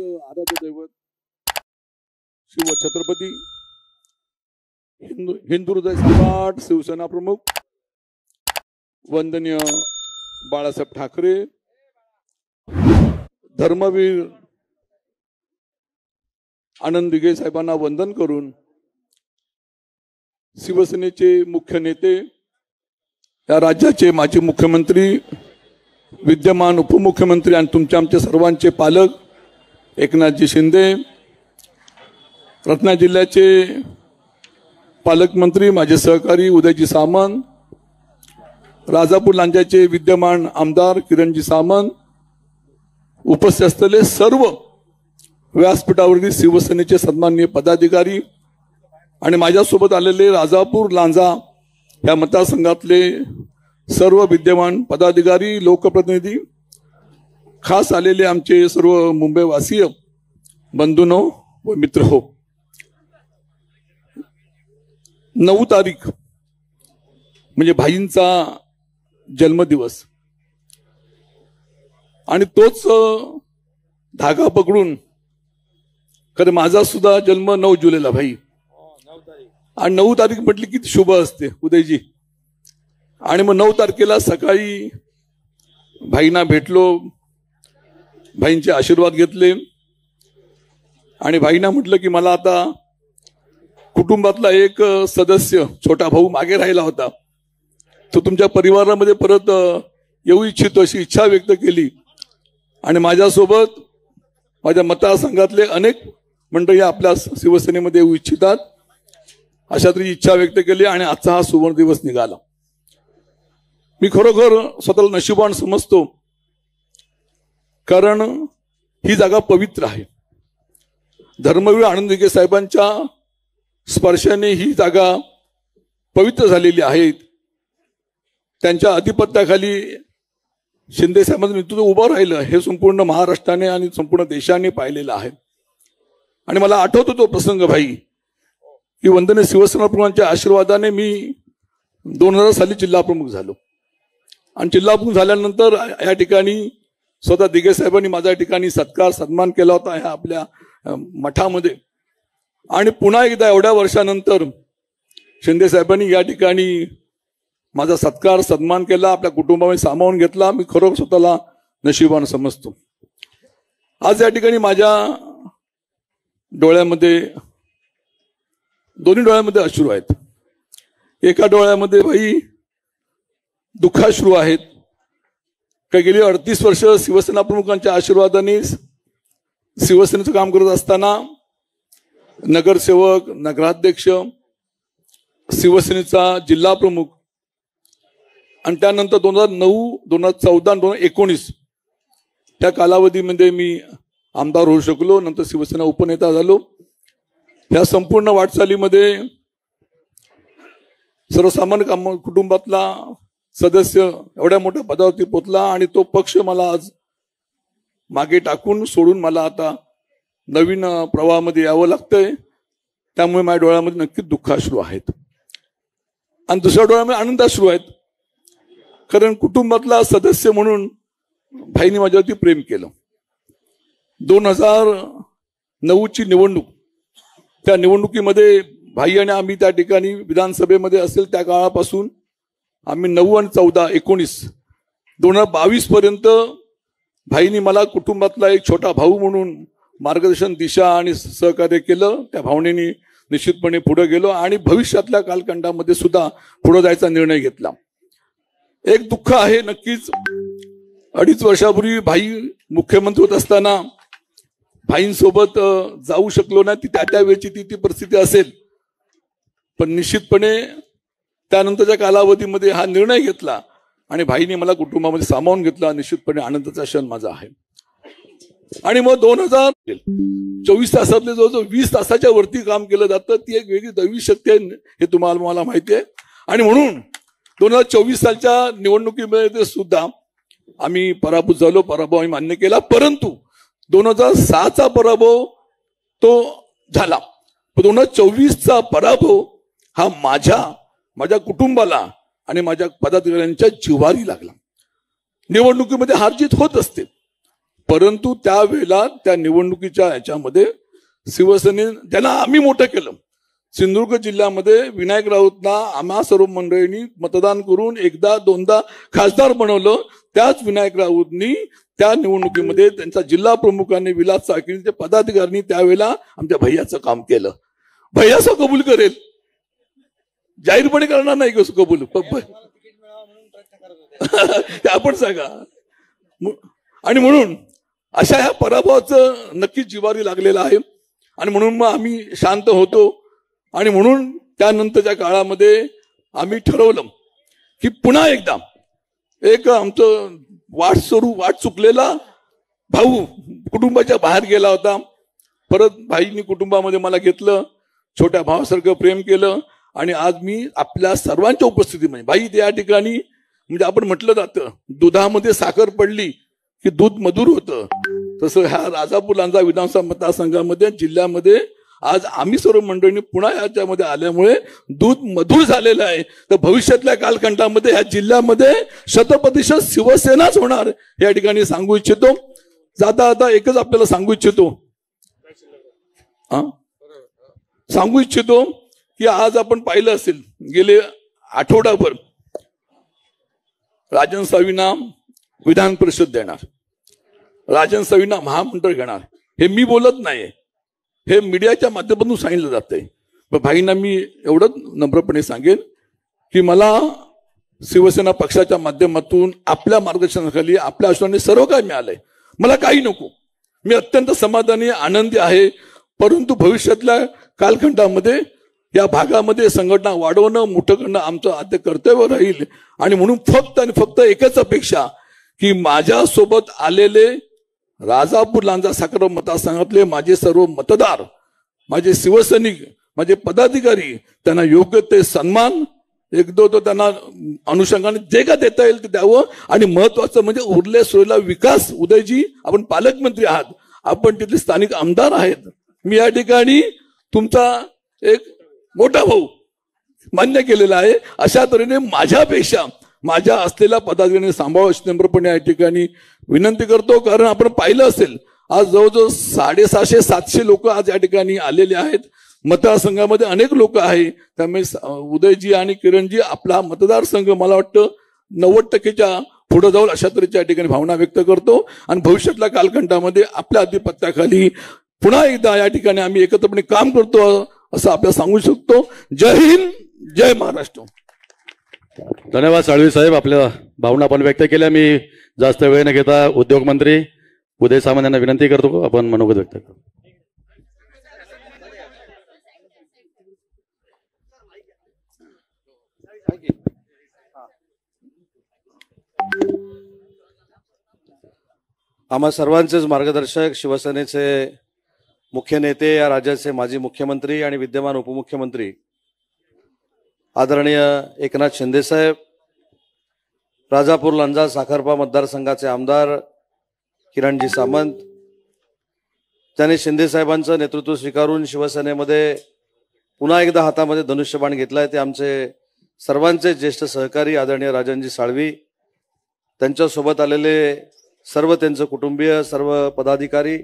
आराध्य दैवत शिव छत्रपती हिंदू हृदय सम्राट शिवसेना प्रमुख वंदनीय बाळासाहेब ठाकरे, धर्मवीर आनंद दिघे साहेबांना वंदन करून शिवसेनेचे मुख्य नेते, या राज्याचे माजी मुख्यमंत्री, विद्यमान उपमुख्यमंत्री आणि तुमच्या आमच्या सर्वांचे पालक एकनाथजी शिंदे, रत्नागिरी जिल्ह्याचे पालकमंत्री माझे सहकारी उदयजी सामंत, राजापूर लांजाचे विद्यमान आमदार किरणजी सामंत, उपस्थित असलेले सर्व व्यासपीठावरील शिवसेनेचे सन्माननीय पदाधिकारी आणि माझ्यासोबत आलेले राजापूर लांजा या मतदारसंघातले सर्व विद्यमान पदाधिकारी, लोकप्रतिनिधी, खास आलेले आमचे सर्व मुंबईवासीय बंधूंनो व मित्र हो, 9 तारीख म्हणजे भाईंचा जन्मदिवस आणि तोच धागा पकडून खरं माझा सुद्धा जन्म 9 जुलैला भाई, आणि 9 तारीख म्हटली किती शुभ असते उदयजी. आणि मग 9 तारखेला सकाळी भाईंना भेटलो, भाईंचे आशीर्वाद घेतले आणि भाईंना म्हटलं की मला आता कुटुंबातला एक सदस्य छोटा भाऊ मागे राहिला होता, तो तुमच्या परिवारामध्ये परत येऊ इच्छितो अशी इच्छा व्यक्त केली आणि माझ्यासोबत माझ्या मतदारसंघातले अनेक मंडळी आपल्या शिवसेनेमध्ये येऊ इच्छितात अशा तरी इच्छा व्यक्त केली आणि आजचा हा सुवर्ण दिवस निघाला. मी खरोखर स्वतःला नशिबान समजतो, कारण ही जागा पवित्र आहे. धर्मवीर आनंद दिघे साहेबांच्या स्पर्शाने ही जागा पवित्र झालेली आहे. त्यांच्या अधिपत्याखाली शिंदे साहेबांचं नेतृत्व उभं राहिलं हे संपूर्ण महाराष्ट्राने आणि संपूर्ण देशाने पाहिलेलं आहे. आणि मला आठवतो तो प्रसंग भाई की वंदनीय शिवसेना प्रमुखांच्या आशीर्वादाने मी 2000 साली जिल्हा प्रमुख झालो आणि जिल्हा प्रमुख झाल्यानंतर या ठिकाणी स्वतः दिघे साहेबांनी माझ्या ठिकाणी सत्कार सन्मान केला होता ह्या आपल्या मठामध्ये. आणि पुन्हा एकदा एवढ्या वर्षानंतर शिंदे साहेबांनी या ठिकाणी माझा सत्कार सन्मान केला, आपल्या कुटुंबामध्ये सामावून घेतला. मी खरोखर स्वतःला नशिबान समजतो. आज या ठिकाणी माझ्या डोळ्यामध्ये, दोन्ही डोळ्यामध्ये अश्रू आहेत. एका डोळ्यामध्ये भाई दुःखाश्रू आहेत. काही गेली 38 वर्ष शिवसेना प्रमुखांच्या आशीर्वादाने शिवसेनेचं काम करत असताना नगरसेवक, नगराध्यक्ष, शिवसेनेचा जिल्हा प्रमुख आणि त्यानंतर 2009, 2014, 2019 त्या कालावधीमध्ये मी आमदार होऊ शकलो, नंतर शिवसेना उपनेता झालो. या संपूर्ण वाटचालीमध्ये सर्वसामान्य कुटुंबातला सदस्य एवढ्या मोठ्या पदावरती पोचला आणि तो पक्ष मला आज मागे टाकून सोडून मला आता नवीन प्रवाहामध्ये यावं लागतंय. त्यामुळे माझ्या डोळ्यामध्ये नक्कीच दुःखाश्रू आहेत आणि दुसऱ्या डोळ्यामध्ये आनंदाश्रू आहेत. कारण कुटुंबातला सदस्य म्हणून भाईंनी माझ्यावरती प्रेम केलं. 2009ची निवडणूक, त्या निवडणुकीमध्ये भाई आणि आम्ही त्या ठिकाणी विधानसभेमध्ये असेल त्या काळापासून आम्ही 9 आणि 14, 19, 2022 पर्यंत भाईंनी मला कुटुंबातला एक छोटा भाऊ म्हणून मार्गदर्शन, दिशा आणि सहकार्य केलं. त्या भावनेने निश्चितपणे पुढे गेलो आणि भविष्यातल्या कालखंडामध्ये सुद्धा पुढे जायचा निर्णय घेतला. एक दुःख आहे नक्कीच, 2.5 वर्षापूर्वी भाई मुख्यमंत्री होत असताना भाईंसोबत जाऊ शकलो नाही. ती त्या वेळची ती परिस्थिती असेल, पण निश्चितपणे त्यानंतरच्या कालावधीमध्ये हा निर्णय घेतला आणि भाईने मला कुटुंबामध्ये सामावून घेतला. निश्चितपणे आनंदाचा क्षण माझा आहे. आणि मग 2024 तासातले जवळजवळ 20 तासाच्या वरती काम केलं जातं. ती एक वेगळी दैवी शक्ती आहे हे तुम्हाला मला माहिती आहे. आणि म्हणून 2024 सालच्या निवडणुकीमध्ये सुद्धा आम्ही पराभूत झालो, पराभव आम्ही मान्य केला. परंतु 2006चा पराभव तो झाला, 2024चा पराभव हा माझ्या कुटुंबाला आणि माझ्या पदाधिकाऱ्यांच्या जिव्हारी लागला. निवडणुकीमध्ये हारजीत होत असते, परंतु त्यावेळेला त्या निवडणुकीच्या याच्यामध्ये शिवसेने ज्यांना आम्ही मोठं केलं, सिंधुदुर्ग जिल्ह्यामध्ये विनायक राऊतना आम्हा सर्व मंडळींनी मतदान करून एकदा दोनदा खासदार बनवलं. त्याच विनायक राऊतनी त्या निवडणुकीमध्ये त्यांचा जिल्हा प्रमुखांनी विलास साळकीचे पदाधिकाऱ्यांनी त्यावेळेला आमच्या भैयाचं काम केलं. भैया असं कबूल करेल, जाहीरपणे करणार नाही कसं कबूल ते आपण सांगा. आणि म्हणून अशा ह्या पराभवाचं नक्कीच जिवारी लागलेलं आहे. आणि म्हणून मग आम्ही शांत होतो. आणि म्हणून त्यानंतरच्या काळामध्ये आम्ही ठरवलं की पुन्हा एकदा एक आमचं वाट चुकलेला भाऊ कुटुंबाच्या बाहेर गेला होता. परत भाईंनी कुटुंबामध्ये मला घेतलं, छोट्या भावासारखं प्रेम केलं. आणि आज मी आपल्या सर्वांच्या उपस्थितीमध्ये भाई त्या ठिकाणी म्हणजे आपण म्हटलं जातं दुधामध्ये साखर पडली की दूध मधुर होतं, तसं ह्या राजापूर लांजा विधानसभा मतदारसंघामध्ये जिल्ह्यामध्ये आज आम्ही सर्व मंडळींनी पुन्हा याच्यामध्ये आल्यामुळे दूध मधुर झालेलं आहे. तर भविष्यातल्या कालखंडामध्ये ह्या जिल्ह्यामध्ये 100% शिवसेनाच होणार या ठिकाणी सांगू इच्छितो. जाता आता एकच आपल्याला सांगू इच्छितो की आज आपण पाहिलं असेल गेले आठवडाभर राजन सावींना विधान परिषद देणार, राजन सावींना महामंडळ घेणार. हे मी बोलत नाही, हे मीडियाच्या माध्यमातून सांगितलं जातंय. पण भाईंना मी एवढंच नम्रपणे सांगेन की मला शिवसेना पक्षाच्या माध्यमातून आपल्या मार्गदर्शनाखाली आपल्या आश्वाने सर्व काही मिळालंय. मला काही नको, मी अत्यंत समाधानी आनंदी आहे. परंतु भविष्यातल्या कालखंडामध्ये या भागामध्ये संघटना वाढवणं मोठं करणं आमचं आद्य कर्तव्य राहील. आणि म्हणून फक्त आणि फक्त एकच अपेक्षा की माझ्यासोबत आलेले राजापूर लांजा साखर मतदारसंघातले माझे सर्व मतदार, माझे शिवसैनिक, माझे पदाधिकारी त्यांना योग्य ते सन्मान एकदो तो त्यांना अनुषंगाने जे का देता येईल ते द्यावं. आणि महत्वाचं म्हणजे उरले सुरलेला विकास. उदयजी आपण पालकमंत्री आहात, आपण तिथले स्थानिक आमदार आहेत, मी या ठिकाणी तुमचा एक मोठा भाऊ मान्य केलेला आहे. अशा तऱ्हेने माझ्यापेक्षा माझ्या असलेल्या पदाधिकाऱ्यांनी सांभाळून नम्रपणे या ठिकाणी विनंती करतो. कारण आपण पाहिलं असेल आज जवळजवळ 650-700 लोक आज या ठिकाणी आलेले आहेत. मतदारसंघामध्ये अनेक लोक आहे. त्यामुळे उदयजी आणि किरणजी आपला मतदारसंघ मला वाटतं 90% पुढे जाऊल अशा तऱ्हेच्या या ठिकाणी भावना व्यक्त करतो. आणि भविष्यातल्या कालखंडामध्ये आपल्या आधिपत्याखाली पुन्हा एकदा या ठिकाणी आम्ही एकत्रपणे काम करतो असं आपल्याला सांगू शकतो. जय हिंद, जय महाराष्ट्र. धन्यवाद साळवी साहेब, आपल्या भावना आपण व्यक्त केल्या. मी जास्त वेळ न घेता उद्योग मंत्री उदय सामंत यांना विनंती करतो आपण मनोगत व्यक्त करू. आम्हा सर्वांचेच मार्गदर्शक, शिवसेनेचे मुख्य नेते, या राज्याचे माजी मुख्यमंत्री आणि विद्यमान उपमुख्यमंत्री आदरणीय एकनाथ शिंदे साहेब, राजापूर लांजा साखरपा मतदारसंघाचे आमदार किरणजी सामंत, त्यांनी शिंदे साहेबांचं नेतृत्व स्वीकारून शिवसेनेमध्ये पुन्हा एकदा हातामध्ये धनुष्यबाण घेतलाय, ते आमचे सर्वांचे ज्येष्ठ सहकारी आदरणीय राजनजी साळवी, त्यांच्यासोबत आलेले सर्व त्यांचे कुटुंबीय, सर्व पदाधिकारी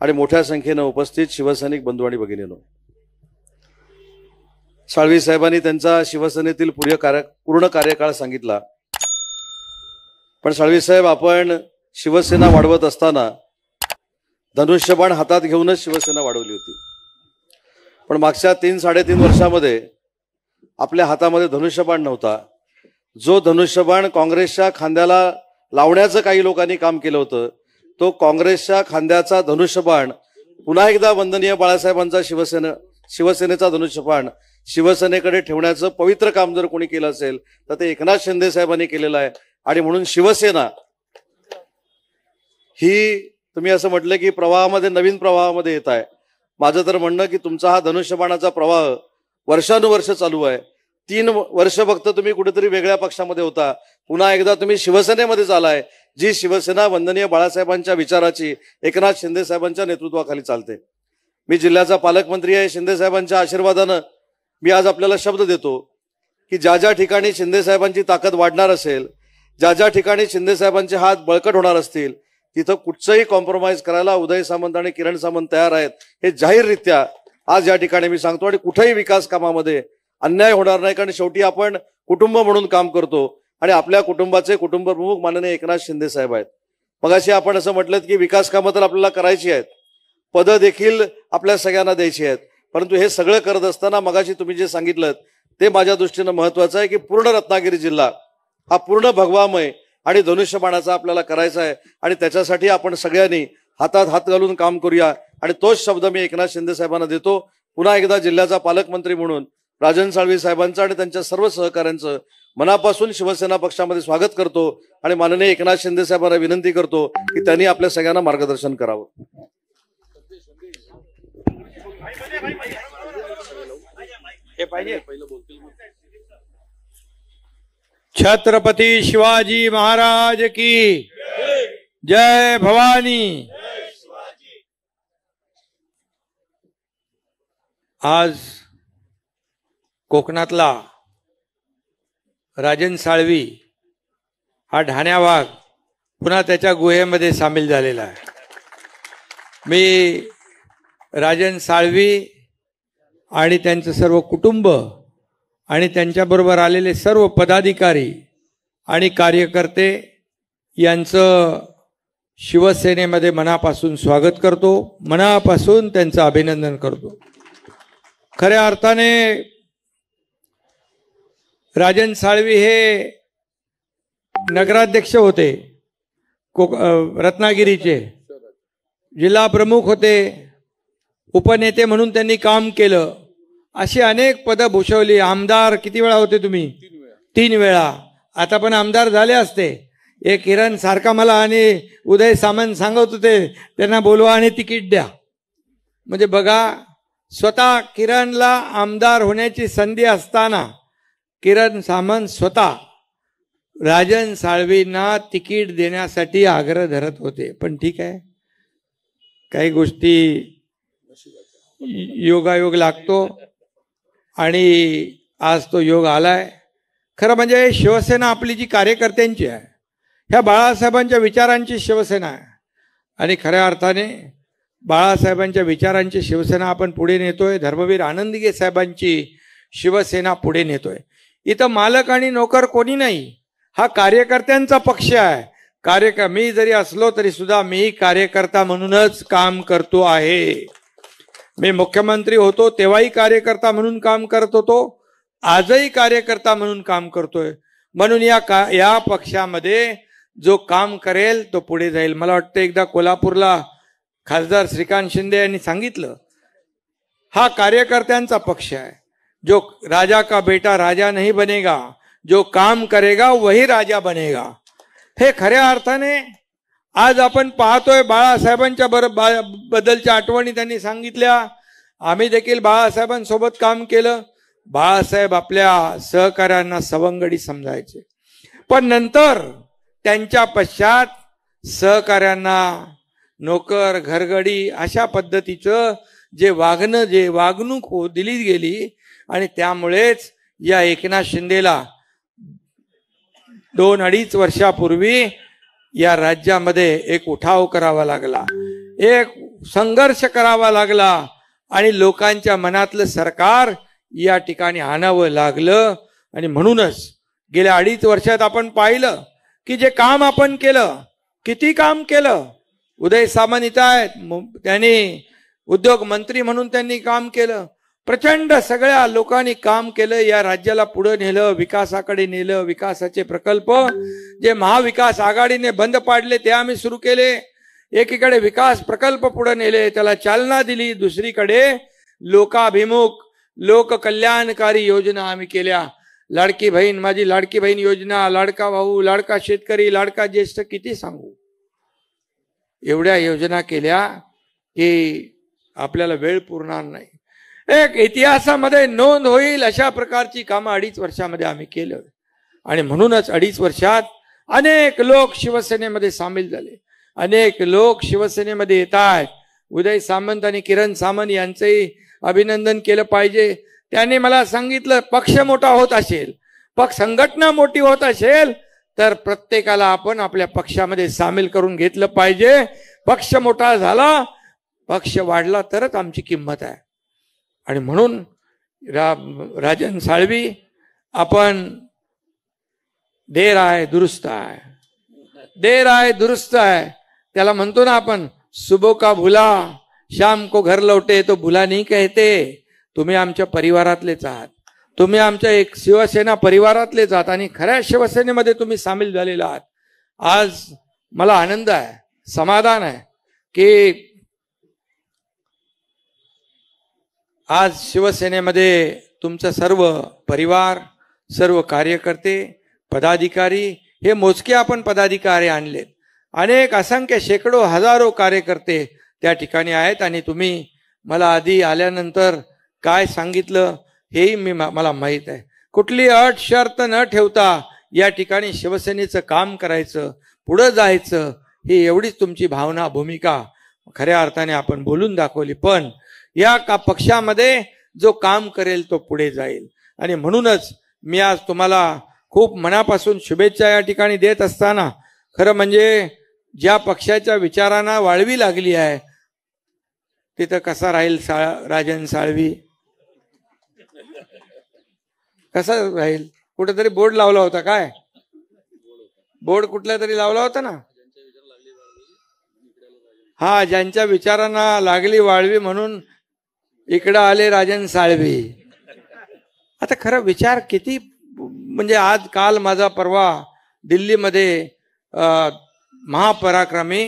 आणि मोठ्या संख्येने उपस्थित शिवसैनिक बंधू आणि भगिनींनो, साळवी साहेबांनी त्यांचा शिवसेनेतील पूर्ण कार्यकाळ सांगितला. पण साळवी साहेब, आपण शिवसेना वाढवत असताना धनुष्यबाण हातात घेऊनच शिवसेना वाढवली होती. पण मागच्या 3-3.5 वर्षामध्ये आपल्या हातामध्ये धनुष्यबाण नव्हता. जो धनुष्यबाण काँग्रेसच्या खांद्याला लावण्याचं काही लोकांनी काम केलं होतं, तो काँग्रेसच्या खांद्याचा धनुष्यबाण पुन्हा एकदा वंदनीय बाळासाहेबांचा शिवसेनेचा धनुष्यबाण शिवसेनेकडे ठेवण्याचं पवित्र काम जर कोणी केलं असेल तर ते एकनाथ शिंदे साहेबांनी केलेलं आहे. आणि म्हणून शिवसेना ही, तुम्ही असं म्हटलं की प्रवाहामध्ये, नवीन प्रवाहामध्ये येत आहे. माझं तर म्हणणं की तुमचा हा धनुष्यबाणाचा प्रवाह वर्षानुवर्ष चालू आहे. 3 वर्ष फक्त तुम्ही कुठेतरी वेगळ्या पक्षामध्ये होता, पुन्हा एकदा तुम्ही शिवसेनेमध्ये चालाय, जी शिवसेना वंदनीय बाळासाहेबांच्या विचाराची, एकनाथ शिंदे साहेबांच्या नेतृत्वाखाली चालते. मी जिल्ह्याचा पालकमंत्री आहे. शिंदे साहेबांच्या आशीर्वादानं मी आज आपल्याला शब्द देतो की ज्या ज्या ठिकाणी शिंदे साहेबांची ताकद वाढणार असेल, ज्या ज्या ठिकाणी शिंदे साहेबांचे हात बळकट होणार असतील, तिथं कुठचंही कॉम्प्रोमाइज करायला उदय सामंत आणि किरण सामंत तयार आहेत, हे जाहीररित्या आज या ठिकाणी मी सांगतो. आणि कुठेही विकास कामामध्ये अन्याय होणार नाही, कारण शेवटी आपण कुटुंब म्हणून काम करतो आणि आपल्या कुटुंबाचे कुटुंब प्रमुख माननीय एकनाथ शिंदे साहेब आहेत. मगाशी आपण असं म्हटलं की विकास कामं तर आपल्याला करायची आहेत, पदं देखील आपल्या सगळ्यांना द्यायची आहेत, परंतु हे सगळं करत असताना मगाशी तुम्ही जे सांगितलं ते माझ्या दृष्टीनं महत्वाचं आहे की पूर्ण रत्नागिरी जिल्हा हा पूर्ण भगवामय आणि धनुष्यबाणाचा आपल्याला करायचा आहे. आणि त्याच्यासाठी आपण सगळ्यांनी हातात हात घालून काम करूया. आणि तोच शब्द मी एकनाथ शिंदे साहेबांना देतो. पुन्हा एकदा जिल्ह्याचा पालकमंत्री म्हणून राजन साळवी साहेबांचं आणि त्यांच्या सर्व सहकाऱ्यांचं मनापासून शिवसेना पक्षामध्ये स्वागत करतो आणि माननीय एकनाथ शिंदे साहेबांना विनंती करतो की त्यांनी आपल्या सगळ्यांना मार्गदर्शन करावं. छत्रपती शिवाजी महाराज की जय भवानी. आज कोकणातला राजन साळवी हा ढाण्या वाघ पुन्हा त्याच्या गुहेमध्ये सामील झालेला आहे. मी राजन साळवी आणि त्यांचं सर्व कुटुंब आणि त्यांच्याबरोबर आलेले सर्व पदाधिकारी आणि कार्यकर्ते यांचं शिवसेनेमध्ये मनापासून स्वागत करतो, मनापासून त्यांचं अभिनंदन करतो. खऱ्या अर्थाने राजन साळवी हे नगराध्यक्ष होते, रत्नागिरीचे जिल्हा प्रमुख होते, उपनेते म्हणून त्यांनी काम केलं, अशी अनेक पदं भूषवली. आमदार किती वेळा होते तुम्ही? 3 वेळा. आता पण आमदार झाले असते. एक किरण सारखा मला आणि उदय सामंत सांगत होते त्यांना बोलवा आणि तिकीट द्या. म्हणजे बघा, स्वतः किरणला आमदार होण्याची संधी असताना किरण सामंत स्वतः राजन साळवींना तिकीट देण्यासाठी आग्रह धरत होते. पण ठीक आहे, काही गोष्टी योगायोग लागतो आणि आज तो योग आलाय. खरं म्हणजे शिवसेना आपली जी कार्यकर्त्यांची आहे, ह्या बाळासाहेबांच्या विचारांची शिवसेना आहे आणि खऱ्या अर्थाने बाळासाहेबांच्या विचारांची शिवसेना आपण पुढे नेतोय. धर्मवीर आनंदगे साहेबांची शिवसेना पुढे नेतोय. इथं मालक आणि नोकर कोणी नाही, हा कार्यकर्त्यांचा पक्ष आहे. मी जरी असलो तरी सुद्धा मी कार्यकर्ता म्हणूनच काम करतो आहे. मी मुख्यमंत्री होतो तेव्हाही कार्यकर्ता म्हणून काम करत होतो, आजही कार्यकर्ता म्हणून काम करतोय. म्हणून या पक्षामध्ये जो काम करेल तो पुढे जाईल. मला वाटतं एकदा कोल्हापूरला खासदार श्रीकांत शिंदे यांनी सांगितलं, हा कार्यकर्त्यांचा पक्ष आहे. जो राजा का बेटा राजा नहीं बनेगा, जो काम करेगा वही राजा बनेगा. हे खऱ्या अर्थाने आज आपण पाहतोय. बाळासाहेबांच्या बद्दलच्या आठवणी त्यांनी सांगितल्या. आम्ही देखील बाळासाहेबांसोबत काम केलं. बाळासाहेब आपल्या सहकाऱ्यांना सवंगडी समजायचे, पण नंतर त्यांच्या पश्चात सहकाऱ्यांना नोकर घरगडी अशा पद्धतीचं जे वागणूक दिली गेली आणि त्यामुळेच या एकनाथ शिंदेला 2-2.5 वर्षापूर्वी या राज्यामध्ये एक उठाव करावा लागला, एक संघर्ष करावा लागला आणि लोकांच्या मनातलं सरकार या ठिकाणी आणावं लागलं. आणि म्हणूनच गेल्या 2.5 वर्षात आपण पाहिलं की जे काम आपण केलं, किती काम केलं. उदय सामंत इथं आहेत, त्यांनी उद्योग मंत्री म्हणून त्यांनी काम केलं. प्रचंड सगळ्या लोकांनी काम केलं, या राज्याला पुढे नेलं, विकासाकडे नेलं. विकासाचे प्रकल्प जे महाविकास आघाडीने बंद पाडले ते आम्ही सुरू केले. एकीकडे विकास प्रकल्प पुढे नेले, त्याला चालना दिली. दुसरीकडे लोकाभिमुख लोककल्याणकारी योजना आम्ही केल्या. लाडकी बहीण, माझी लाडकी बहीण योजना, लाडका भाऊ, लाडका शेतकरी, लाडका ज्येष्ठ, किती सांगू. एवढ्या योजना केल्या की आपल्याला वेळ पुरणार नाही. एक इतिहासामध्ये नोंद होईल अशा प्रकारची कामं 2.5 वर्षामध्ये आम्ही केलं. आणि म्हणूनच 2.5 वर्षात अनेक लोक शिवसेनेमध्ये सामील झाले, अनेक लोक शिवसेनेमध्ये येत आहेत. उदय सामंत आणि किरण सामंत यांचंही अभिनंदन केलं पाहिजे. त्यांनी मला सांगितलं, पक्ष मोठा होत असेल, पक्ष संघटना मोठी होत असेल तर प्रत्येकाला आपण आपल्या पक्षामध्ये सामील करून घेतलं पाहिजे. पक्ष मोठा झाला, पक्ष वाढला तरच आमची किंमत आहे. आणि म्हणून राजन साळवी, आपण देर आहे दुरुस्त आहे, देर आहे दुरुस्त आहे, त्याला म्हणतो ना आपण, सुबह का भुला शाम को घर लौटे तो भुला नाही कहते. तुम्ही आमच्या परिवारातलेच आहात, तुम्ही आमच्या एक शिवसेना परिवारातलेच आहात आणि खऱ्या शिवसेनेमध्ये तुम्ही सामील झालेला आहात. आज मला आनंद आहे, समाधान आहे की आज शिवसेनेमध्ये तुमचं सर्व परिवार, सर्व कार्यकर्ते, पदाधिकारी, हे मोजके आपण पदाधिकारी आणलेत. अनेक असंख्य शेकडो हजारो कार्यकर्ते त्या ठिकाणी आहेत. आणि तुम्ही मला आधी आल्यानंतर काय सांगितलं हेही मला माहीत आहे. कुठली अट शर्त न ठेवता या ठिकाणी शिवसेनेचं काम करायचं, पुढं जायचं, ही एवढीच तुमची भावना, भूमिका खऱ्या अर्थाने आपण बोलून दाखवली. पण या पक्षामध्ये जो काम करेल तो पुढे जाईल. आणि म्हणूनच मी आज तुम्हाला खूप मनापासून शुभेच्छा या ठिकाणी देत असताना, खरं म्हणजे ज्या पक्षाच्या विचारांना वाळवी लागली आहे तिथं कसा राहील राजन साळवी, कसा राहील? कुठेतरी बोर्ड लावला होता, काय बोर्ड कुठल्या तरी लावला होता ना, हा, ज्यांच्या विचारांना लागली वाळवी म्हणून इकडं आले राजन साळवी. आता खरं विचार किती, म्हणजे आज काल माझा परवा दिल्लीमध्ये महापराक्रमी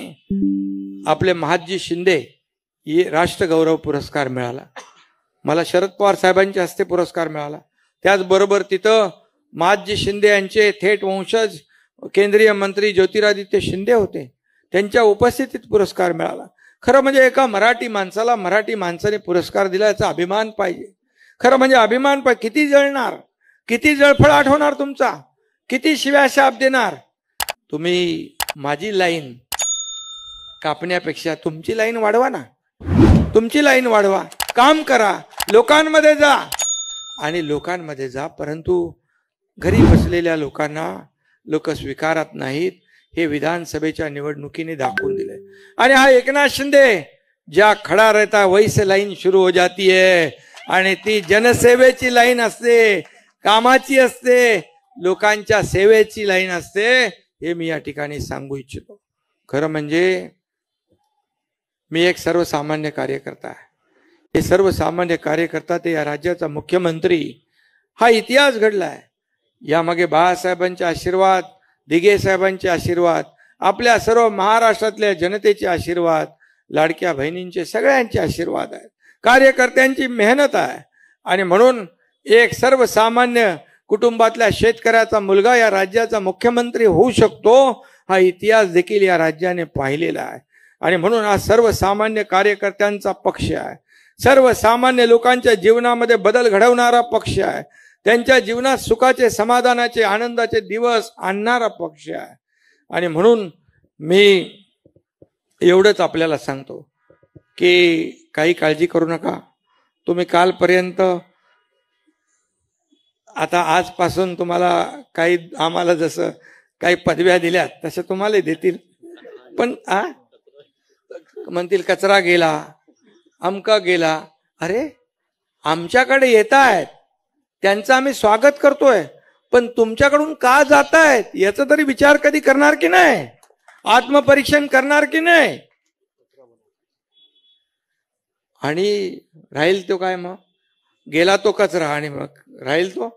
आपले महादजी शिंदे राष्ट्रगौरव पुरस्कार मिळाला. मला शरद पवार साहेबांच्या हस्ते पुरस्कार मिळाला. त्याचबरोबर तिथं महादजी शिंदे यांचे थेट वंशज केंद्रीय मंत्री ज्योतिरादित्य शिंदे होते, त्यांच्या उपस्थितीत पुरस्कार मिळाला. खरं म्हणजे एका मराठी माणसाला मराठी माणसाने पुरस्कार दिला याचा अभिमान पाहिजे. खरं म्हणजे अभिमान पाहिजे. किती जळणार, किती जळफळाट होणार तुमचा, किती शिव्याशाप देणार तुम्ही. माझी लाईन कापण्यापेक्षा तुमची लाईन वाढवा ना, तुमची लाईन वाढवा, काम करा, लोकांमध्ये जा आणि लोकांमध्ये जा. परंतु घरी बसलेल्या लोकांना लोक स्वीकारत नाहीत, हे विधानसभेच्या निवडणुकीने दाखवून दिले. आणि हा एकनाथ शिंदे, ज्या खडा रहता वही से लाईन शुरू हो जाती है, आणि ती जनसेवेची लाईन असते, कामाची असते, लोकांच्या सेवेची लाईन असते, हे मी या ठिकाणी सांगू इच्छितो. खरं म्हणजे मी एक सर्वसामान्य कार्यकर्ता आहे. हे सर्वसामान्य कार्यकर्ता ते या राज्याचा मुख्यमंत्री, हा इतिहास घडलाय. यामागे बाळासाहेबांचे आशीर्वाद, दिघे साहेबांचे आशीर्वाद, आपल्या सर्व महाराष्ट्रातल्या जनतेचे आशीर्वाद, लाडक्या बहिणींचे सगळ्यांचे आशीर्वाद आहेत, कार्यकर्त्यांची मेहनत आहे. आणि म्हणून एक सर्वसामान्य कुटुंबातल्या शेतकऱ्याचा मुलगा या राज्याचा मुख्यमंत्री होऊ शकतो, हा इतिहास देखील या राज्याने पाहिलेला आहे. आणि म्हणून हा सर्वसामान्य कार्यकर्त्यांचा पक्ष आहे, सर्वसामान्य लोकांच्या जीवनामध्ये बदल घडवणारा पक्ष आहे, त्यांच्या जीवनात सुखाचे, समाधानाचे, आनंदाचे दिवस आणणारा पक्ष आहे. आणि म्हणून मी एवढंच आपल्याला सांगतो की काही काळजी करू नका. तुम्ही कालपर्यंत, आता आजपासून तुम्हाला काही, आम्हाला जसं काही पदव्या दिल्यात तसं तुम्हाला देतील. पण म्हणतील कचरा गेला, अमका गेला. अरे आमच्याकडे येत आहेत, त्यांचं आम्ही स्वागत करतोय, पण तुमच्याकडून का जात आहेत याचा तरी विचार कधी करणार की नाही, आत्मपरीक्षण करणार की नाही. आणि राहील तो काय, मग गेला तो कचरा आणि मग राहील तो.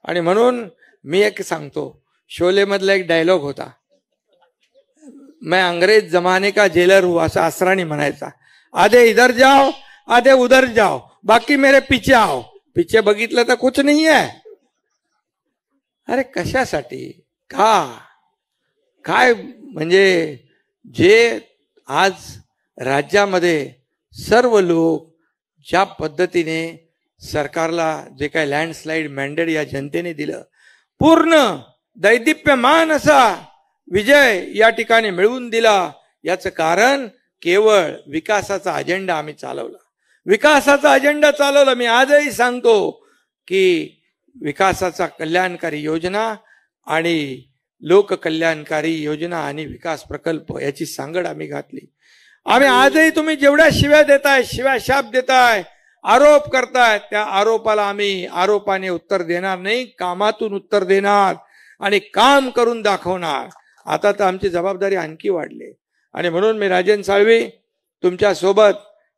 आणि म्हणून मी एक सांगतो, शोले मधला एक डायलॉग होता, मैं अंग्रेज जमाने का जेलर हूं, असं असरानी म्हणायचा. आधे इधर जाओ, आधे उधर जाओ, बाकी मेरे पीछे आओ. पीछे बघितलं तर कुछ नाही आहे. अरे कशासाठी, का, काय, म्हणजे जे आज राज्यामध्ये सर्व लोक ज्या पद्धतीने सरकारला जे काही लँडस्लाइड मॅन्डेट या जनतेने दिलं, पूर्ण दैदिप्यमान असा विजय या ठिकाणी मिळवून दिला, याचं कारण केवळ विकासाचा अजेंडा आम्ही चालवला, विकासाचा अजेंडा चालवला. मी आजही सांगतो की विकासाचा कल्याणकारी योजना आणि लोककल्याणकारी योजना आणि विकास प्रकल्प याची सांगड आम्ही घातली. आम्ही आजही तुम्ही जेवढ्या शिव्या देताय, शिव्या शाप देताय, आरोप करताय, त्या आरोपाला आम्ही आरोपाने उत्तर देणार नाही, कामातून उत्तर देणार आणि काम करून दाखवणार. आता तर आमची जबाबदारी आणखी वाढली आणि म्हणून मी राजन साळवी तुमच्या सोबत,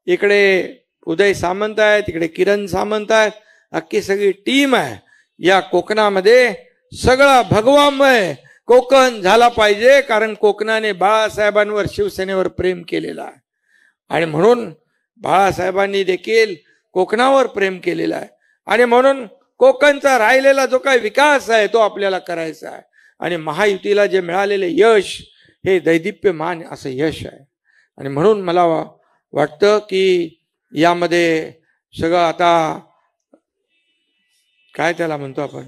इकडे उदय सामंत आहे, तिकडे किरण सामंत आहेत, अख्खी सगळी टीम आहे. या कोकणामध्ये सगळा भगवामय कोकण झाला पाहिजे, कारण कोकणाने बाळासाहेबांवर, शिवसेनेवर प्रेम केलेला आहे आणि म्हणून बाळासाहेबांनी देखील कोकणावर प्रेम केलेला आहे आणि म्हणून कोकणचा राहिलेला जो काही विकास आहे तो आपल्याला करायचा आहे. आणि महायुतीला जे मिळालेले यश हे दैदिप्यमान असं यश आहे आणि म्हणून मला वाटतं की यामध्ये सगळं आता काय त्याला म्हणतो आपण,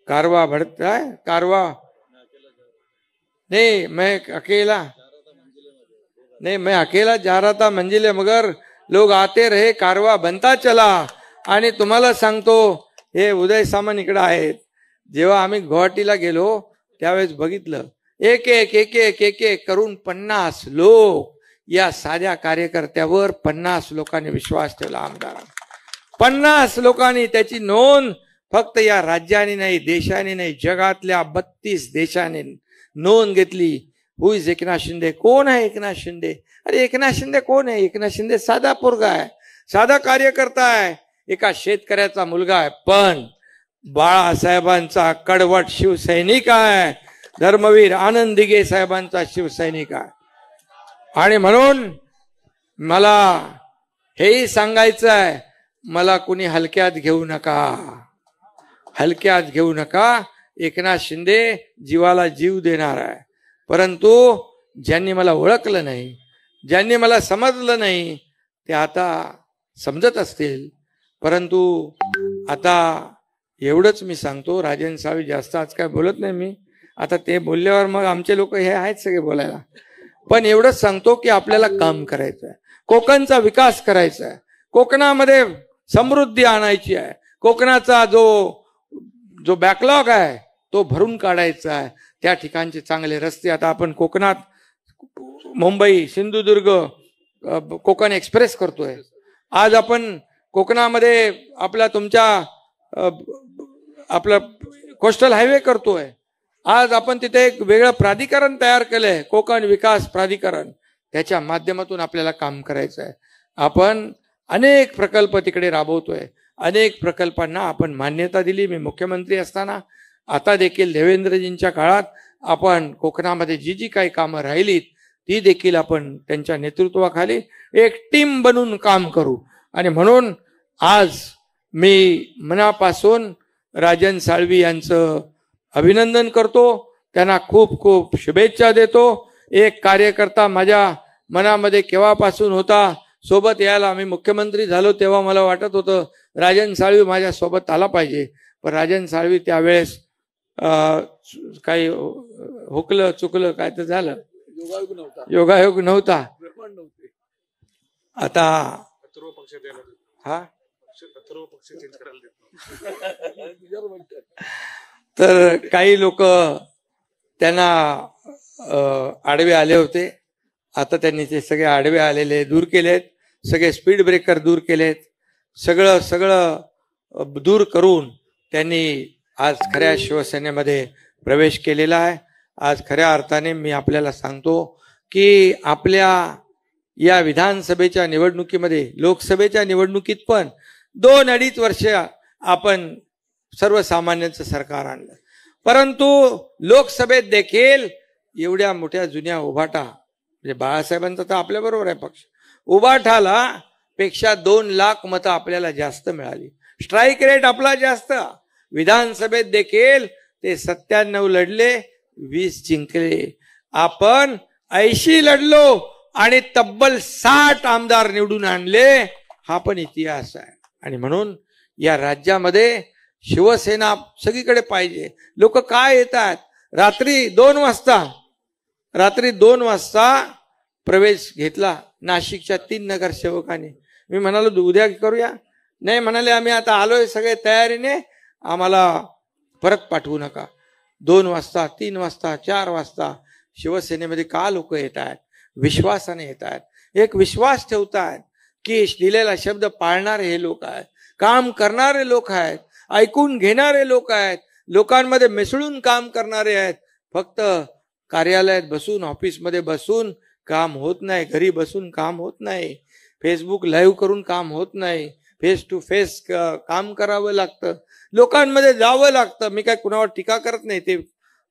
कारवा भडत आहे, कारवा नहीं, मैं अकेला जा रहा था मंजिले, मगर लोग आते रहे, कारवा बनता चला. आणि तुम्हाला सांगतो, हे उदय सामंत इकडे आहेत, जेव्हा आम्ही गुवाहाटीला गेलो त्यावेळेस बघितलं, एक एक एक एक एक एक करून 50 लोक, या साध्या कार्यकर्त्यावर 50 लोकांनी विश्वास ठेवला. आमदारांनी 50 लोकांनी त्याची नोंद फक्त या राज्याने नाही, देशाने नाही, जगातल्या 32 देशाने नोंद घेतली. हु इज एकनाथ शिंदे? कोण आहे एकनाथ शिंदे? अरे एकनाथ शिंदे कोण आहे? एकनाथ शिंदे साधा पोरगा आहे, साधा कार्यकर्ता आहे, एका शेतकऱ्याचा मुलगा आहे, पण बाळासाहेबांचा कडवट शिवसैनिक आहे, धर्मवीर आनंद दिघे साहेबांचा शिवसैनिक आहे. आणि म्हणून मला हेही सांगायचं आहे, मला कुणी हलक्यात घेऊ नका, हलक्यात घेऊ नका. एकनाथ शिंदे जीवाला जीव देणार आहे, परंतु ज्यांनी मला ओळखलं नाही, ज्यांनी मला समजलं नाही, ते आता समजत असतील. परंतु आता एवढंच मी सांगतो, राजन साळवी जास्त आज काय बोलत नाही मी, आता ते बोलल्यावर मग आमचे लोक हे आहेत सगळे बोलायला, पण एवढंच सांगतो की आपल्याला काम करायचं आहे, कोकणचा विकास करायचा आहे, कोकणामध्ये समृद्धी आणायची आहे, कोकणाचा जो बॅकलॉग आहे तो भरून काढायचा आहे. त्या ठिकाणचे चांगले रस्ते, आता आपण कोकणात मुंबई सिंधुदुर्ग कोकण एक्सप्रेस करतोय, आज आपण कोकणामध्ये आपला कोस्टल हायवे करतोय, आज आपण तिथे एक वेगळं प्राधिकरण तयार केलंय, कोकण विकास प्राधिकरण, त्याच्या माध्यमातून आपल्याला काम करायचं आहे. आपण अनेक प्रकल्प तिकडे राबवतोय, अनेक प्रकल्पांना आपण मान्यता दिली. मी मुख्यमंत्री असताना, आता देखील देवेंद्रजींच्या काळात आपण कोकणामध्ये जी काही कामं राहिलीत ती देखील आपण त्यांच्या नेतृत्वाखाली एक टीम बनून काम करू. आणि म्हणून आज मी मनापासून राजन साळवी यांचं अभिनंदन करतो, त्यांना खूप खूप शुभेच्छा देतो. एक कार्यकर्ता माझ्या मनामध्ये केव्हापासून होता, सोबत यायला आम्ही मुख्यमंत्री झालो तेव्हा मला वाटत होतं राजन साळवी माझ्या सोबत आला पाहिजे, पण राजन साळवी त्यावेळेस काही हुकलं चुकलं काय तर झालं, योगायोग नव्हता. आता हा तर काही लोक त्यांना आडवे आले होते, आता त्यांनी ते सगळे आडवे आलेले दूर केलेत, सगळे स्पीड ब्रेकर दूर केलेत, सगळं दूर करून त्यांनी आज खऱ्या शिवसेनेमध्ये प्रवेश केलेला आहे. आज खऱ्या अर्थाने मी आपल्याला सांगतो की आपल्या या विधानसभेच्या निवडणुकीमध्ये, लोकसभेच्या निवडणुकीत पण 2-2.5 वर्ष आपण सर्वसामान्यांचं सरकार आणलं, परंतु लोकसभेत देखील एवढ्या मोठ्या जुन्या उभाटा, म्हणजे बाळासाहेबांचा तर आपल्या बरोबर आहे पक्ष, उभाटाला पेक्षा 2 लाख मतं आपल्याला जास्त मिळाली, स्ट्राईक रेट आपला जास्त. विधानसभेत देखील ते 97 लढले, 20 जिंकले. आपण 80 लढलो आणि तब्बल 60 आमदार निवडून आणले, हा पण इतिहास आहे. आणि म्हणून या राज्यामध्ये शिवसेना सगळीकडे पाहिजे. लोक काय येतात, रात्री 2 वाजता प्रवेश घेतला नाशिकच्या 3 नगरसेवकांनी. मी म्हणालो उद्या करूया, नाही म्हणाले आम्ही आता आलोय सगळे तयारीने, आम्हाला परत पाठवू नका. 2 वाजता, 3 वाजता, 4 वाजता शिवसेनेमध्ये का लोक येत आहेत? विश्वासाने येत आहेत, एक विश्वास ठेवतात की दिलेला शब्द पाळणारे हे लोक आहेत, काम करणारे लोक आहेत, ऐकून घेणारे लोक आहेत, लोकांमध्ये मिसळून काम करणारे आहेत. फक्त कार्यालयात बसून, ऑफिसमध्ये बसून काम होत नाही, घरी बसून काम होत नाही, फेसबुक लाईव्ह करून काम होत नाही, फेस टू फेस काम करावं लागतं, लोकांमध्ये जावं लागतं. मी काय कुणावर टीका करत नाही, ते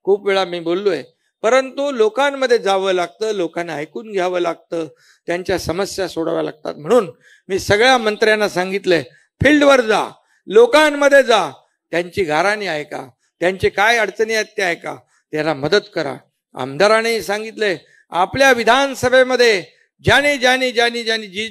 खूप वेळा मी बोललोय, परंतु लोकांमध्ये जावं लागतं, लोकांना ऐकून घ्यावं लागतं, त्यांच्या समस्या सोडवाव्या लागतात. म्हणून मी सगळ्या मंत्र्यांना सांगितलंय, फील्डवर जा, लोकांमध्ये जा, त्यांची गाऱ्हाणी ऐका, त्यांचे काय अडचणी आहेत ते ऐका, त्यांना मदत करा. आमदारांनी सांगितलंय, आपल्या विधानसभेमध्ये ज्याने जी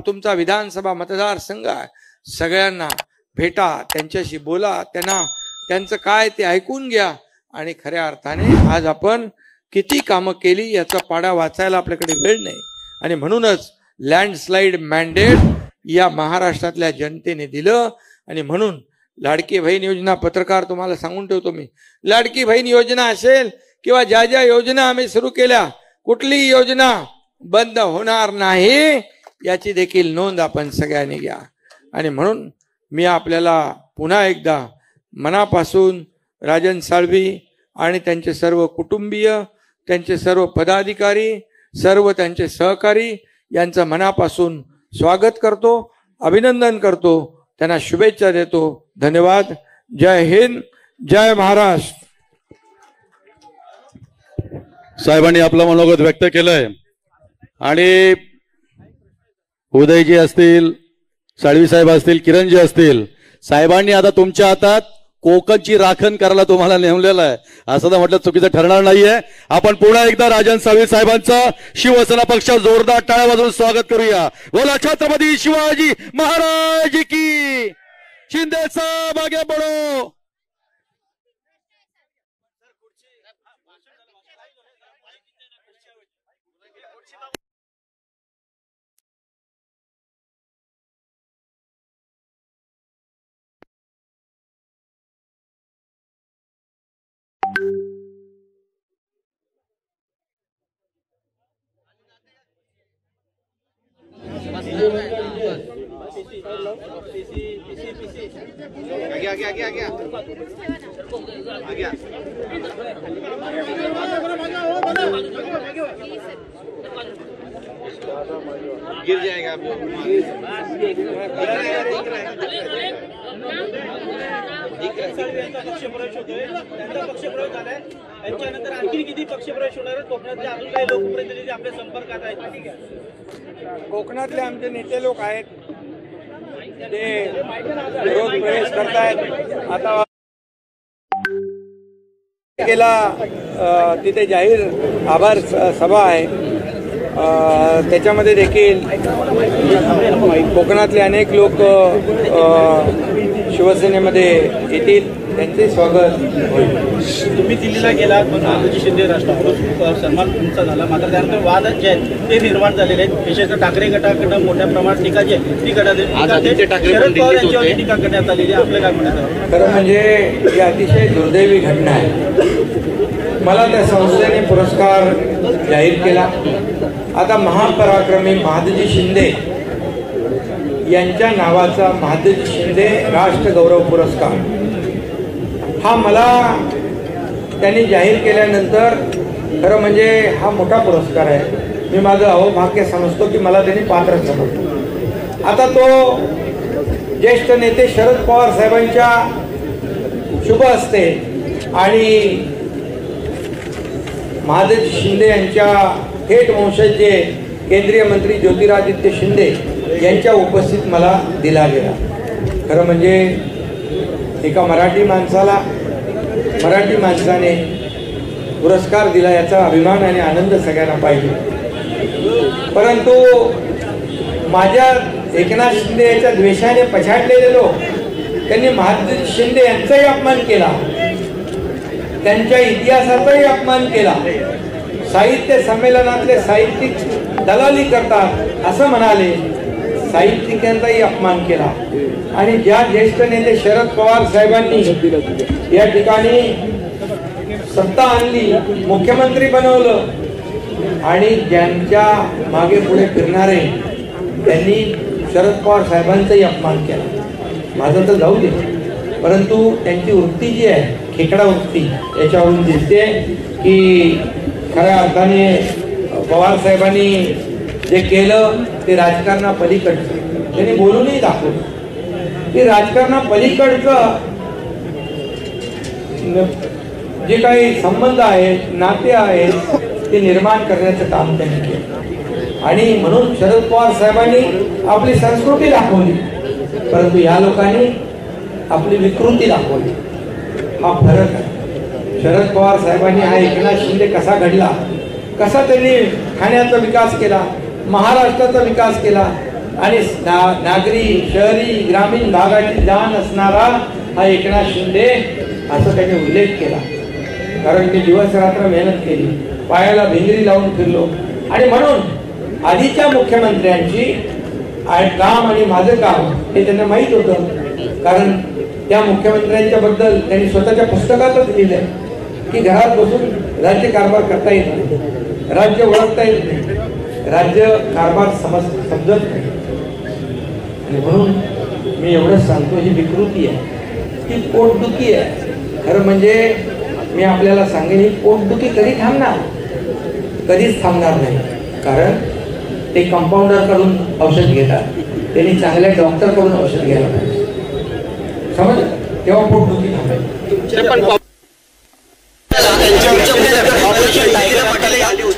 तुमचा विधानसभा मतदारसंघ आहे, सगळ्यांना भेटा, त्यांच्याशी बोला, त्यांचं काय ते ऐकून घ्या. आणि खऱ्या अर्थाने आज आपण किती कामं केली याचा पाढा वाचायला आपल्याकडे वेळ नाही. आणि म्हणूनच लँडस्लाईड मॅन्डेट या महाराष्ट्रातल्या जनतेने दिलं. आणि म्हणून लाडकी बहीण योजना, पत्रकार तुम्हाला सांगून ठेवतो मी, लाडकी बहीण योजना असेल किंवा ज्या ज्या योजना आम्ही सुरू केल्या, कुठलीही योजना बंद होणार नाही याची देखील नोंद आपण सगळ्यांनी घ्या. आणि म्हणून मी आपल्याला पुन्हा एकदा मनापासून राजन साळवी आणि त्यांचे सर्व कुटुंबीय, त्यांचे सर्व पदाधिकारी, सर्व त्यांचे सहकारी यांचं मनापासून स्वागत करतो, अभिनंदन करतो, त्यांना शुभेच्छा देतो. धन्यवाद. जय हिंद, जय महाराष्ट्र. साहेबांनी आपलं मनोगत व्यक्त केलंय. आणि उदयजी असतील, साळवी साहेब असतील, किरणजी असतील, साहेबांनी आता तुमच्या हातात कोकणची राखण करायला तुम्हाला नेमलेलं आहे, असं तर म्हटलं चुकीचं ठरणार नाहीये. आपण पुन्हा एकदा राजन साळवी साहेबांचं शिवसेना पक्ष जोरदार टाळ्या वाजवून स्वागत करूया. बोला छत्रपती शिवाजी महाराज की. शिंदे साहेब आगे बढो. गिर जाएगा आप पक्षप्रवेश होतोय, त्यांचा पक्षप्रवेश झालाय. त्यांच्यानंतर आणखी किती पक्षप्रवेश होणार आहेत? कोकणातले अजून काही लोकप्रतिनिधी आपल्या संपर्कात आहेत? कोकणातले आमचे नेते लोक आहेत, ते विरोध प्रवेश करतायत. आता गेला तिथे जाहीर आभार सभा आहे, त्याच्यामध्ये देखील कोकणातले अनेक लोक शिवसेनेमध्ये येतील, त्यांचे स्वागत होईल. तुम्ही दिल्लीला गेलात, माधवजी शिंदे राष्ट्रकुल सन्मान तुमचा झाला, मात्र त्यानंतर वाद जे आहेत ते निर्माण झालेले आहेत. विशेषतः ठाकरे गटाकडे मोठ्या प्रमाणात टीका जी आहे ती करण्यात शरद पवार यांच्यावर टीका करण्यात आलेली आहे. आपलं काय म्हणणं? खरं म्हणजे ही अतिशय दुर्दैवी घटना आहे. मला त्या संस्थेने पुरस्कार जाहीर केला. आता महापराक्रमी महादजी शिंदे यांच्या नावाचा महादजी शिंदे राष्ट्रगौरव पुरस्कार हा मला त्यांनी जाहीर केल्यानंतर खरं म्हणजे हा मोठा पुरस्कार आहे. मी माझं अहोभाग्य समजतो की मला त्यांनी पात्र समजतो. आता तो ज्येष्ठ नेते शरद पवार साहेबांच्या शुभ हस्ते आणि महादजी शिंदे यांच्या थेट वंशज जे केंद्रीय मंत्री ज्योतिरादित्य शिंदे यांच्या उपस्थित मला दिला गेला. खरं म्हणजे एका मराठी माणसाने पुरस्कार दिला याचा अभिमान आणि आनंद सगळ्यांना पाहिजे. परंतु माझ्या एकनाथ शिंदे याच्या द्वेषाने पछाडलेले लोक त्यांनी महादजी शिंदे यांचाही अपमान केला, त्यांच्या इतिहासाचाही अपमान केला, साहित्य संमेलनातले साहित्यिक दलाली करतात असं म्हणाले, साहित्यिकांचाही अपमान केला. आणि ज्या ज्येष्ठ नेते शरद पवार साहेबांनी या ठिकाणी सत्ता आणली, मुख्यमंत्री बनवलं आणि ज्यांच्या मागे पुढे फिरणारे त्यांनी शरद पवार साहेबांचाही अपमान केला. माझं तर जाऊ दे, परंतु त्यांची वृत्ती जी आहे खेकडा वृत्ती याच्यावरून दिसते की खऱ्या अर्थाने पवार साहेबांनी जे केलं ते राजकारणापलीकडचं त्यांनी बोलूनही दाखवलं. ते राजकारणापलीकडचं जे काही संबंध आहेत, नाते आहेत ते निर्माण करण्याचं काम त्यांनी केलं. आणि म्हणून शरद पवार साहेबांनी आपली संस्कृती दाखवली, परंतु या लोकांनी आपली विकृती दाखवली. हा फरक आहे. शरद पवार साहेबांनी हा एकनाथ शिंदे कसा घडला, कसा त्यांनी ठाण्याचा विकास केला, महाराष्ट्राचा विकास केला आणि नागरी शहरी ग्रामीण भागाची जाण असणारा हा एकनाथ शिंदे असं त्यांनी उल्लेख केला. कारण मी दिवस रात्र मेहनत केली, पायाला भिंगरी लावून फिरलो आणि म्हणून आधीच्या मुख्यमंत्र्यांची काम आणि माझं काम हे त्यांना माहीत होतं. कारण त्या मुख्यमंत्र्यांच्या बद्दल त्यांनी स्वतःच्या पुस्तकातच लिहिलंय की घरात बसून राज्य कारभार करता येत नाही, राज्य ओळखता येत नाही, राज्य कारभार समजत नाही. आणि म्हणून मी एवढंच सांगतो, ही विकृती आहे, ही पोटदुखी आहे. खरं म्हणजे मी आपल्याला सांगेन, ही पोटदुखी कधी थांबणार? कधीच थांबणार नाही. कारण ते कंपाऊंडरकडून औषध घेतात, त्यांनी चांगल्या डॉक्टरकडून औषध घ्यायला पाहिजे, समज, तेव्हा पोटदुखी थांबेल.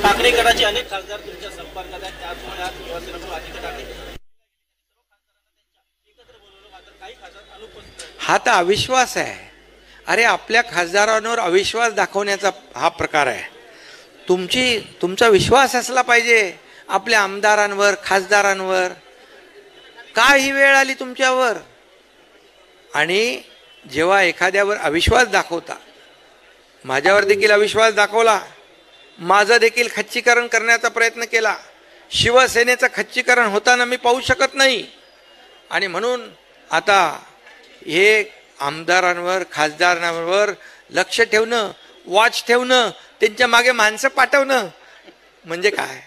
ठाकरे गटाचे अनेक खासदार तुमच्या संपर्कात आहेत, त्यामुळे आज शिवसेना आदित्य ठाकरे एकत्र बोलवलं, मात्र काही खासदार अनुपस्थित आहेत. हा तर अविश्वास आहे. अरे आपल्या खासदारांवर अविश्वास दाखवण्याचा हा प्रकार आहे. तुमचा विश्वास असला पाहिजे आपल्या आमदारांवर, खासदारांवर. का ही वेळ आली तुमच्यावर? आणि जेव्हा एखाद्यावर अविश्वास दाखवता, माझ्यावर देखील अविश्वास दाखवला, माझं देखील खच्चीकरण करण्याचा प्रयत्न केला. शिवसेनेचं खच्चीकरण होताना मी पाहू शकत नाही. आणि म्हणून आता हे आमदारांवर, खासदारांवर लक्ष ठेवणं, वॉच ठेवणं, त्यांच्या मागे माणसं पाठवणं म्हणजे काय?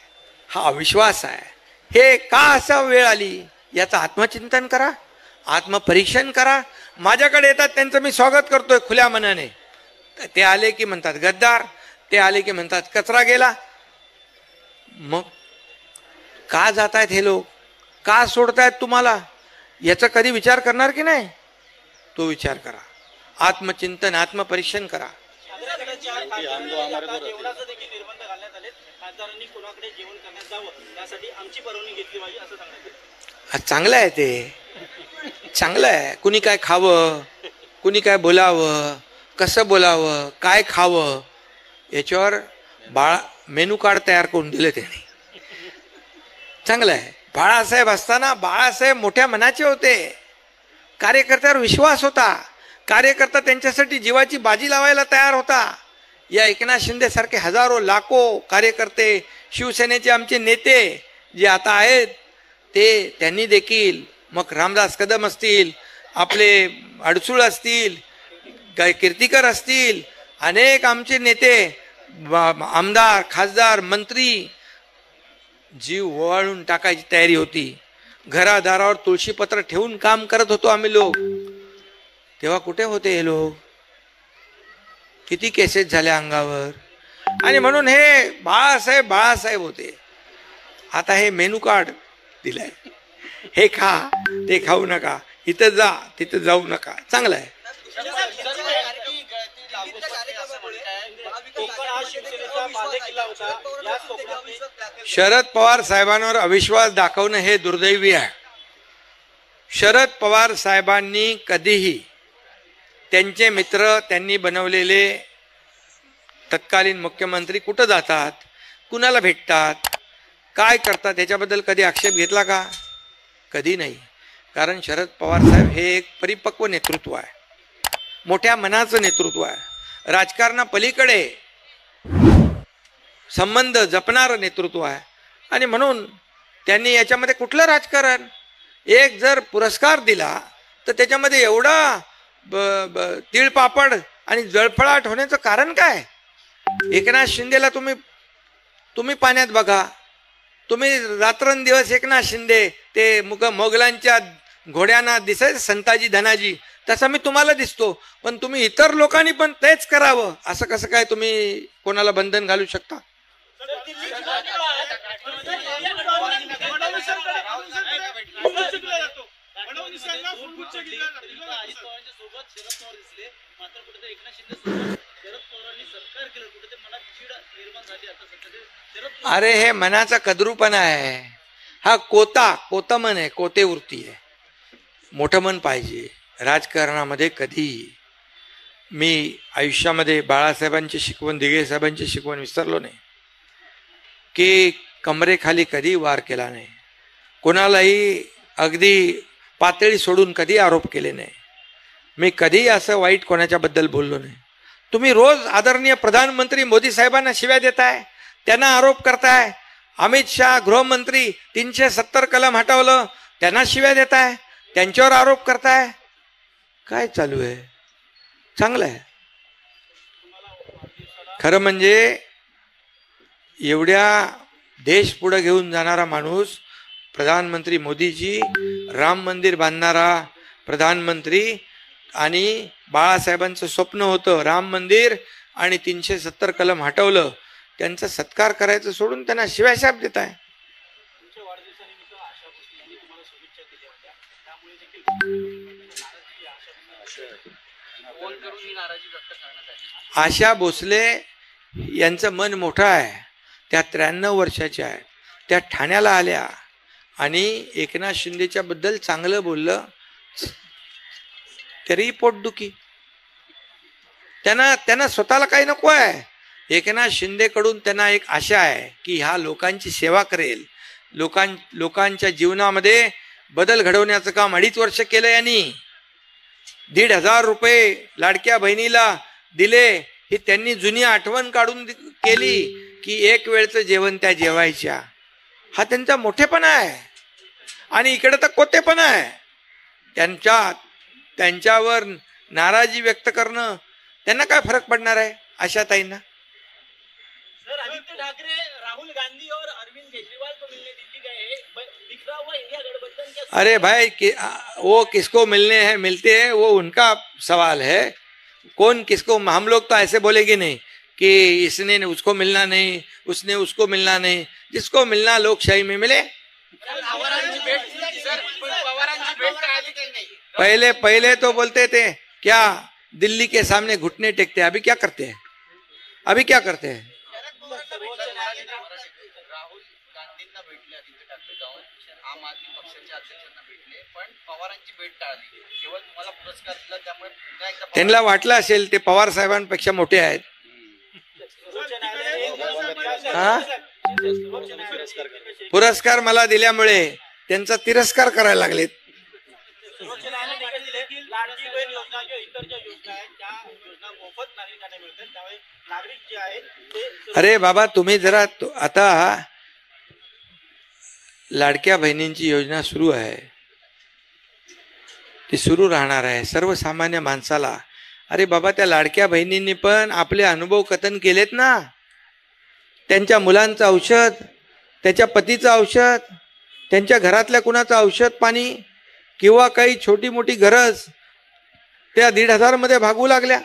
हा अविश्वास आहे. हे का असा वेळ आली याचं आत्मचिंतन करा, आत्मपरीक्षण करा. माझ्याकडे येतात त्यांचं मी स्वागत करतोय खुल्या मनाने. ते आले की म्हणतात गद्दार, ते आले की म्हणतात कचरा गेला. मग का जात आहेत हे लोक? का सोडतायत तुम्हाला? याचा कधी विचार करणार की नाही? तो विचार करा, आत्मचिंतन, आत्मपरीक्षण करा. जेवणाचं देखील निर्बंध घालण्यात आले. खासदारांनी कोणाकडे जेवण करण्यात जावं यासाठी आमची परवानगी घेतली पाहिजे असं सांगण्यात. चांगलं आहे, ते चांगलं आहे. कुणी काय खावं, कुणी काय बोलावं, कसं बोलावं, काय खावं याच्यावर मेनू कार्ड तयार करून दिले त्यांनी. चांगलं आहे. बाळासाहेब असताना बाळासाहेब मोठ्या मनाचे होते. कार्यकर्त्यावर विश्वास होता. कार्यकर्ता त्यांच्यासाठी जीवाची बाजी लावायला तयार होता. या एकनाथ शिंदे सारखे हजारो लाखो कार्यकर्ते, शिवसेनेचे आमचे नेते जे आता आहेत ते त्यांनी देखील, मग रामदास कदम असतील, आपले अडसूळ असतील, कीर्तिकर असतील, अनेक आमचे नेते, आमदार, खासदार, मंत्री, जीव ओवाळून टाकायची तयारी होती. घरादारावर तुळशीपत्र ठेवून काम करत होतो आम्ही लोक. तेव्हा कुठे होते हे लोक? किती केसेस झाल्या अंगावर. आणि म्हणून हे बाळासाहेब होते. आता हे मेनू कार्ड दिलंय, हे खा, ते खाऊ नका, इथं जा, तिथं जाऊ नका. चांगलं आहे. शरद पवार साहेबांवर अविश्वास दाखवणं हे दुर्दैवी आहे. शरद पवार साहेबांनी कधीही त्यांचे मित्र, त्यांनी बनवलेले तत्कालीन मुख्यमंत्री कुठं जातात, कुणाला भेटतात, काय करतात याच्याबद्दल कधी आक्षेप घेतला का? कधी नाही. कारण शरद पवार साहेब हे एक परिपक्व नेतृत्व आहे, मोठ्या मनाचं नेतृत्व आहे, राजकारणापलीकडे संबंध जपणारं नेतृत्व आहे. आणि म्हणून त्यांनी याच्यामध्ये कुठलं राजकारण, एक जर पुरस्कार दिला तर त्याच्यामध्ये एवढा तिळपापड आणि जळफळाट होण्याचं कारण काय? एकनाथ शिंदेला तुम्ही पाण्यात बघा, तुम्ही रात्रंदिवस एकनाथ शिंदे ते मोगलांच्या घोड्यांना दिसायचं संताजी धनाजी, तसा मी तुम्हाला दिसतो, पण तुम्ही इतर लोकांनी पण तेच करावं असं कसं काय तुम्ही कोणाला बंधन घालू शकता? अरे हे मनाचा कद्रूपणा आहे, हा कोतामन आहे, कोते वृत्ती आहे. मोठं मन पाहिजे राजकारणामध्ये. कधी मी आयुष्यामध्ये बाळासाहेबांची शिकवण, दिघे साहेबांची शिकवण विसरलो नाही की कमरेखाली कधी वार केला नाही, कोणालाही अगदी पातळी सोडून कधी आरोप केले नाही, मी कधी असं वाईट कोणाच्याबद्दल बोललो नाही. तुम्ही रोज आदरणीय प्रधानमंत्री मोदी साहेबांना शिव्या देताय, त्यांना आरोप करताय. अमित शहा गृहमंत्री 370 कलम हटवलं, त्यांना शिव्या देताय, त्यांच्यावर आरोप करताय. काय चालू आहे? चांगलं आहे. खरं म्हणजे एवढ्या देश पुढे घेऊन जाणारा माणूस प्रधानमंत्री मोदीजी, राम मंदिर बांधणारा प्रधानमंत्री, आणि बाळासाहेबांचं स्वप्न होतं राम मंदिर, आणि 370 कलम हटवलं, त्यांचा सत्कार करायचं सोडून त्यांना शिव्याशाप देत आहे. आशा भोसले यांचं मन मोठं आहे, त्या 93 वर्षाच्या आहे, त्या ठाण्याला आल्या आणि एकनाथ शिंदेच्या बद्दल चांगलं बोललं तरी पोटदुखी. त्यांना स्वतःला काही नको आहे. एकनाथ शिंदेकडून त्यांना एक आशा आहे की हा लोकांची सेवा करेल, लोकांच्या जीवनामध्ये बदल घडवण्याचं काम 2.5 वर्ष केलं यांनी. 1,500 रुपये लाडक्या बहिणीला दिले, ही त्यांनी जुनी आठवण काढून केली की एक वेळचं जेवण त्या जेवायच्या. हा त्यांचा मोठेपणा आहे. आणि इकडे तर कोतेपणा आहे. त्यांच्यावर नाराजी व्यक्त करणं, त्यांना काय फरक पडणार आहे आशा ताईंना? आदित्य ठाकरे राहुल गांधी और अरविंद केजरीवाल को मिलने दिल्ली गए, दिख रहा हुआ इंडिया गठबंधन के। अरे भाई वो किसको मिलने हैं मिलते हैं वो उनका सवाल है. कौन किसको, हम लोग तो ऐसे बोलेंगे नहीं कि इसने उसको मिलना नहीं, उसने उसको मिलना नहीं. जिसको मिलना लोकशाही में मिले. पहले तो बोलते थे क्या दिल्ली के सामने घुटने टेकते हैं, अभी क्या करते हैं? अभी क्या करते हैं? राहुल गांधींना भेटले आदित्य ठाकरे जाऊन आम आदमी पक्षाच्या अध्यक्षांना भेटले, पण पवारांची भेट टाळली. केवळ तुम्हाला पुरस्कार दिला त्यामुळे पुन्हा एकदा त्यांना वाटलं असेल ते पवार साहेबांपेक्षा मोठे आहेत. पुरस्कार मला दिल्यामुळे त्यांचा तिरस्कार करायला लागलेत. अरे बाबा तुम्ही जरा आता लाडक्या बहिणींची योजना सुरू आहे, ती सुरू राहणार आहे सर्वसामान्य माणसाला. अरे बाबा त्या लाडक्या बहिणींनी पण आपले अनुभव कथन केलेत ना. त्यांच्या मुलांचं औषध, त्याच्या पतीचं औषध, त्यांच्या घरातल्या कुणाचं औषध पाणी किंवा काही छोटी मोठी गरज त्या 1,500 मध्ये भागवू लागल्या.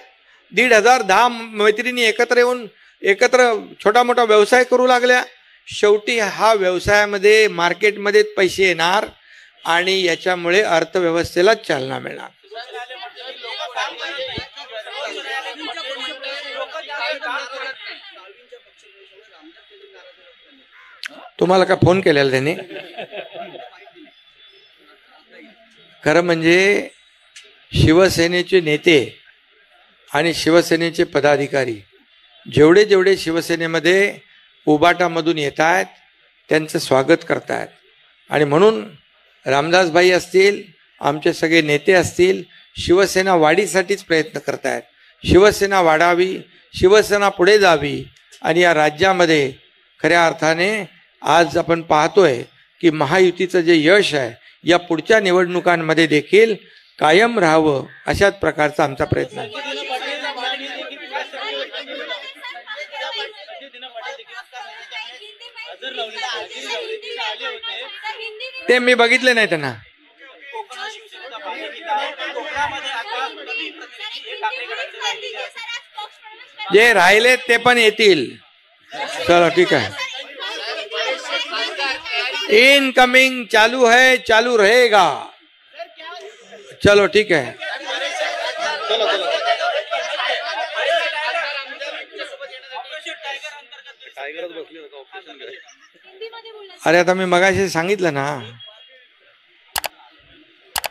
1,500 10 मैत्रिणी एकत्र येऊन एकत्र छोटा मोठा व्यवसाय करू लागल्या. शेवटी हा व्यवसायामध्ये मार्केटमध्ये पैसे येणार आणि याच्यामुळे अर्थव्यवस्थेला चालना मिळणार. तुम्हाला का फोन केलेला त्याने? खरं म्हणजे शिवसेनेचे नेते आणि शिवसेनेचे पदाधिकारी जेवढे शिवसेनेमध्ये उबाटामधून येत आहेत त्यांचं स्वागत करतायत. आणि म्हणून रामदासभाई असतील, आमचे सगळे नेते असतील, शिवसेना वाढीसाठीच प्रयत्न करतायत. शिवसेना वाढावी, शिवसेना पुढे जावी आणि या राज्यामध्ये खऱ्या अर्थाने आज आपण पाहतोय की महायुतीचं जे यश आहे या पुढच्या निवडणुकांमध्ये देखील कायम राहावं अशाच प्रकारचा आमचा प्रयत्न आहे. ते मी बघितले नाही त्यांना. कोकणात शिवसेनेचा भाग्य गीत आहे. कोकणामध्ये आता कधी हे ठाकरे गटाचे राहिलेले आहेत. जे राहिले ते पण येतील. चलो ठीक आहे. इनकमिंग चालू है, चालू रहेगा. चलो ठीक है. अरे आता मी मगाशी सांगितलं ना,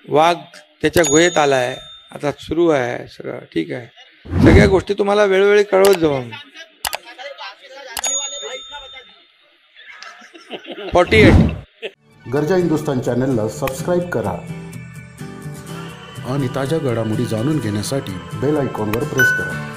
वाघ त्याच्या गुहेत आलाय, आता सुरू आहे सगळं. ठीक आहे, सगळ्या गोष्टी तुम्हाला वेळोवेळी कळवत जाऊ. 48 गरजा हिंदुस्तान चॅनलला सबस्क्राईब करा आणि ताज्या घडामोडी जाणून घेण्यासाठी बेल आयकॉनवर प्रेस करा.